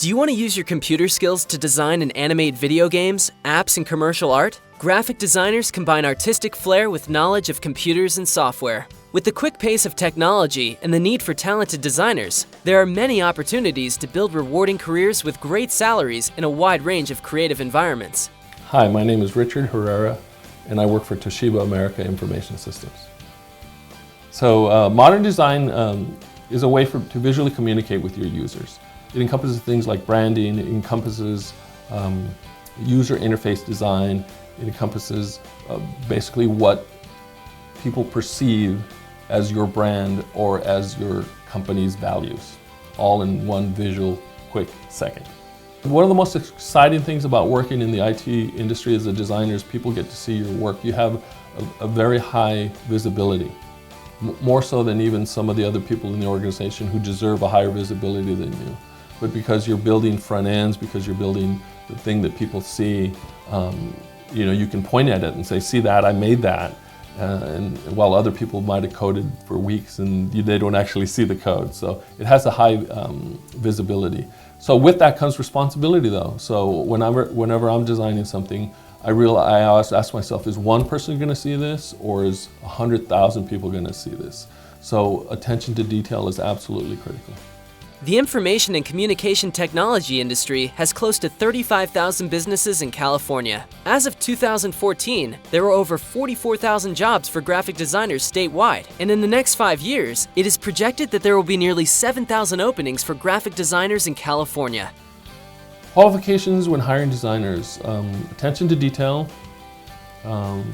Do you want to use your computer skills to design and animate video games, apps, and commercial art? Graphic designers combine artistic flair with knowledge of computers and software. With the quick pace of technology and the need for talented designers, there are many opportunities to build rewarding careers with great salaries in a wide range of creative environments. Hi, my name is Richard Herrera, and I work for Toshiba America Information Systems. So modern design is a way to visually communicate with your users. It encompasses things like branding, it encompasses user interface design, it encompasses basically what people perceive as your brand or as your company's values, all in one visual, quick second. One of the most exciting things about working in the IT industry as a designer is people get to see your work. You have a very high visibility, more so than even some of the other people in the organization who deserve a higher visibility than you. But because you're building front ends, because you're building the thing that people see, you can point at it and say, see that, I made that. And while other people might have coded for weeks and they don't actually see the code. So it has a high visibility. So with that comes responsibility though. So whenever I'm designing something, I always ask myself, is one person gonna see this or is 100,000 people gonna see this? So attention to detail is absolutely critical. The information and communication technology industry has close to 35,000 businesses in California. As of 2014, there were over 44,000 jobs for graphic designers statewide, and in the next 5 years, it is projected that there will be nearly 7,000 openings for graphic designers in California. Qualifications when hiring designers: attention to detail,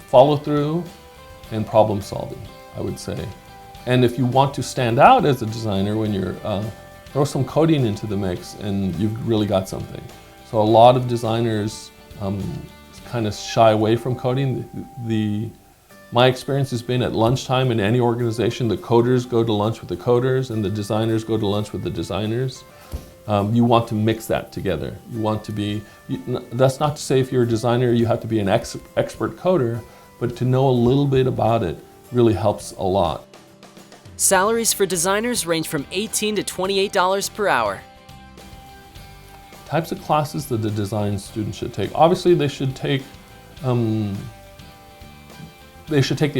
follow through, and problem solving, I would say. And if you want to stand out as a designer when you're throw some coding into the mix and you've really got something. So a lot of designers kind of shy away from coding. My experience has been at lunchtime in any organization, the coders go to lunch with the coders and the designers go to lunch with the designers. You want to mix that together. You want to be, that's not to say if you're a designer you have to be an expert coder, but to know a little bit about it really helps a lot. Salaries for designers range from $18 to $28 per hour. Types of classes that the design student should take. Obviously, they should take the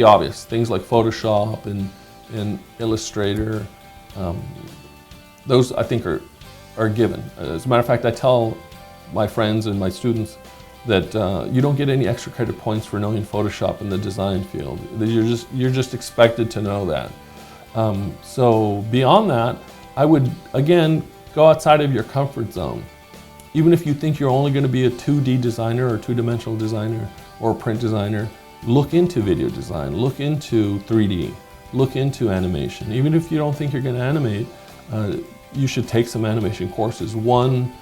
obvious things like Photoshop and Illustrator. Those I think are given. As a matter of fact, I tell my friends and my students that you don't get any extra credit points for knowing Photoshop in the design field. You're just expected to know that. So beyond that, I would, again, go outside of your comfort zone. Even if you think you're only going to be a 2D designer or two-dimensional designer or a print designer, look into video design, look into 3D, look into animation. Even if you don't think you're going to animate, you should take some animation courses. One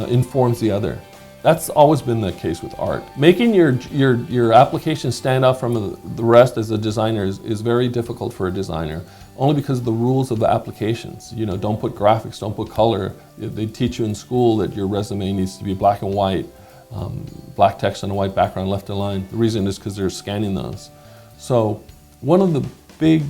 informs the other. That's always been the case with art. Making your application stand out from the rest as a designer is very difficult for a designer, only because of the rules of the applications. You know, don't put graphics, don't put color. They teach you in school that your resume needs to be black and white, black text on a white background, left align. The reason is because they're scanning those. So one of the big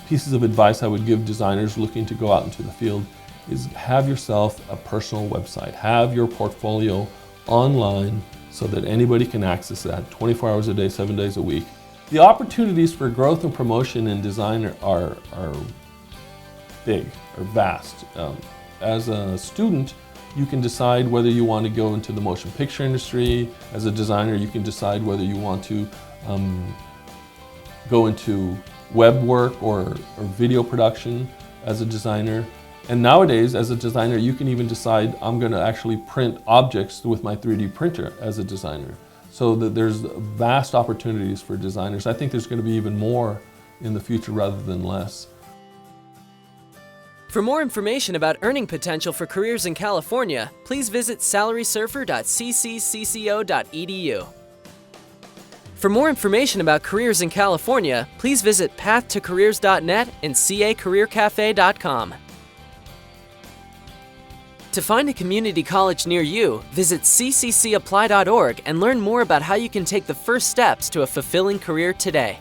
pieces of advice I would give designers looking to go out into the field is have yourself a personal website. Have your portfolio online so that anybody can access that 24 hours a day, 7 days a week. The opportunities for growth and promotion in design are big, are vast. As a student, you can decide whether you want to go into the motion picture industry. As a designer, you can decide whether you want to go into web work or video production as a designer. And nowadays, as a designer, you can even decide, I'm going to actually print objects with my 3D printer as a designer. So that there's vast opportunities for designers. I think there's going to be even more in the future rather than less. For more information about earning potential for careers in California, please visit salarysurfer.cccco.edu. For more information about careers in California, please visit pathtocareers.net and cacareercafe.com. To find a community college near you, visit cccapply.org and learn more about how you can take the first steps to a fulfilling career today.